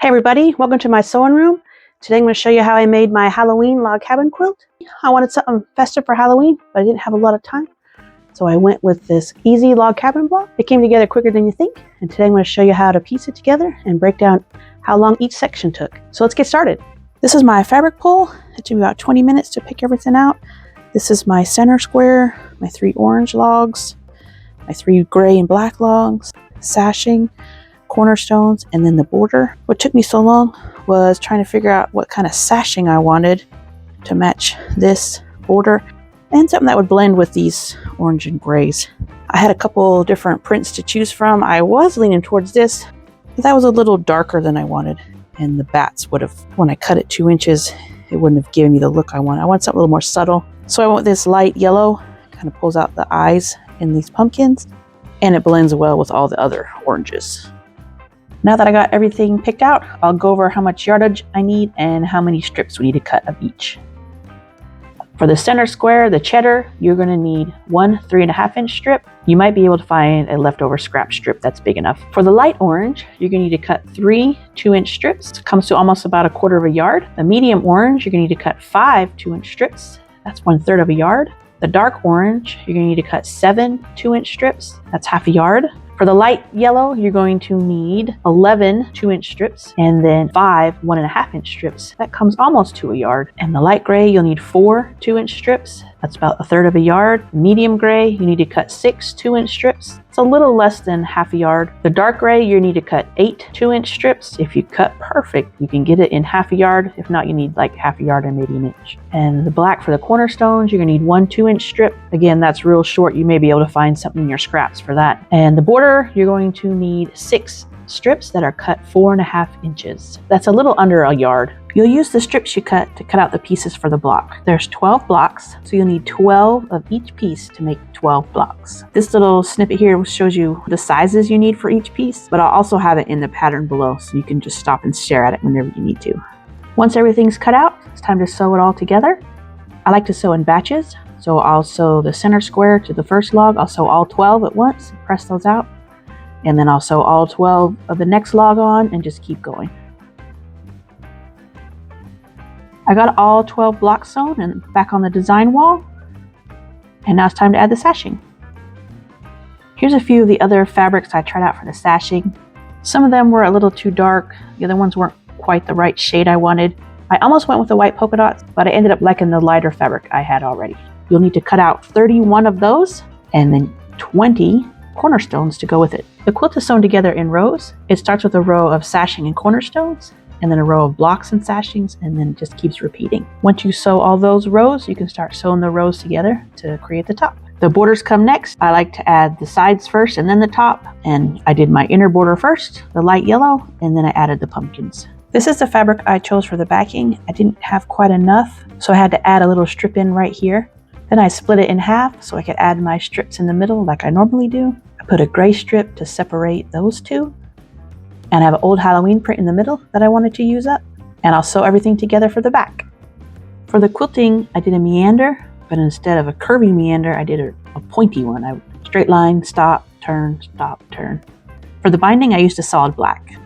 Hey everybody, welcome to my sewing room. Today I'm going to show you how I made my Halloween log cabin quilt. I wanted something festive for Halloween, but I didn't have a lot of time. So I went with this easy log cabin block. It came together quicker than you think. And today I'm going to show you how to piece it together and break down how long each section took. So let's get started. This is my fabric pull. It took me about 20 minutes to pick everything out. This is my center square, my 3 orange logs, my 3 gray and black logs, sashing, cornerstones, and then the border. What took me so long was trying to figure out what kind of sashing I wanted to match this border and something that would blend with these orange and grays. I had a couple different prints to choose from. I was leaning towards this, but that was a little darker than I wanted, and the bats would have, when I cut it 2 inches, it wouldn't have given me the look I want. I want something a little more subtle. So I went with this light yellow, kind of pulls out the eyes in these pumpkins, and it blends well with all the other oranges. Now that I got everything picked out, I'll go over how much yardage I need and how many strips we need to cut of each. For the center square, the cheddar, you're going to need 1 3.5 inch strip. You might be able to find a leftover scrap strip that's big enough. For the light orange, you're going to need to cut 3 2-inch strips. It comes to almost about 1/4 yard. The medium orange, you're going to need to cut 5 2-inch strips. That's 1/3 yard. The dark orange, you're going to need to cut 7 2-inch strips. That's 1/2 yard. For the light yellow, you're going to need 11 2-inch strips and then 5 1.5-inch strips. That comes almost to 1 yard. And the light gray, you'll need 4 2-inch strips. That's about 1/3 yard. Medium gray, you need to cut 6 2-inch strips. It's a little less than 1/2 yard. The dark gray, you need to cut 8 2-inch strips. If you cut perfect, you can get it in 1/2 yard. If not, you need like 1/2 yard and maybe 1 inch. And the black for the cornerstones, you're gonna need 1 2-inch strip. Again, that's real short. You may be able to find something in your scraps for that. And the border, you're going to need 6 strips that are cut 4.5 inches. That's a little under 1 yard. You'll use the strips you cut to cut out the pieces for the block. There's 12 blocks, so you'll need 12 of each piece to make 12 blocks. This little snippet here shows you the sizes you need for each piece, but I'll also have it in the pattern below so you can just stop and stare at it whenever you need to. Once everything's cut out, it's time to sew it all together. I like to sew in batches, so I'll sew the center square to the first log. I'll sew all 12 at once, press those out, and then I'll sew all 12 of the next log on and just keep going. I got all 12 blocks sewn and back on the design wall. And now it's time to add the sashing. Here's a few of the other fabrics I tried out for the sashing. Some of them were a little too dark. The other ones weren't quite the right shade I wanted. I almost went with the white polka dots, but I ended up liking the lighter fabric I had already. You'll need to cut out 31 of those and then 20 cornerstones to go with it. The quilt is sewn together in rows. It starts with a row of sashing and cornerstones, and then a row of blocks and sashings, and then it just keeps repeating. Once you sew all those rows, you can start sewing the rows together to create the top. The borders come next. I like to add the sides first and then the top, and I did my inner border first, the light yellow, and then I added the pumpkins. This is the fabric I chose for the backing. I didn't have quite enough, so I had to add a little strip in right here. Then I split it in half so I could add my strips in the middle like I normally do. I put a gray strip to separate those two. And I have an old Halloween print in the middle that I wanted to use up. And I'll sew everything together for the back. For the quilting, I did a meander, but instead of a curvy meander, I did a pointy one. I straight line, stop, turn, stop, turn. For the binding, I used a solid black.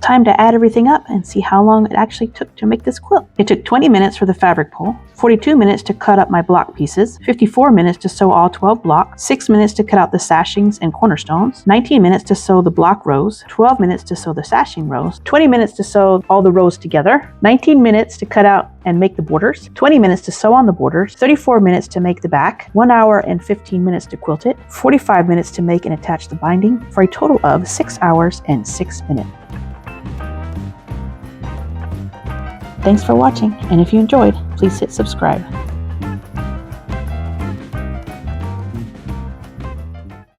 Time to add everything up and see how long it actually took to make this quilt. It took 20 minutes for the fabric pull, 42 minutes to cut up my block pieces, 54 minutes to sew all 12 blocks, 6 minutes to cut out the sashings and cornerstones, 19 minutes to sew the block rows, 12 minutes to sew the sashing rows, 20 minutes to sew all the rows together, 19 minutes to cut out and make the borders, 20 minutes to sew on the borders, 34 minutes to make the back, 1 hour and 15 minutes to quilt it, 45 minutes to make and attach the binding, for a total of 6 hours and 6 minutes. Thanks for watching, and if you enjoyed, please hit subscribe.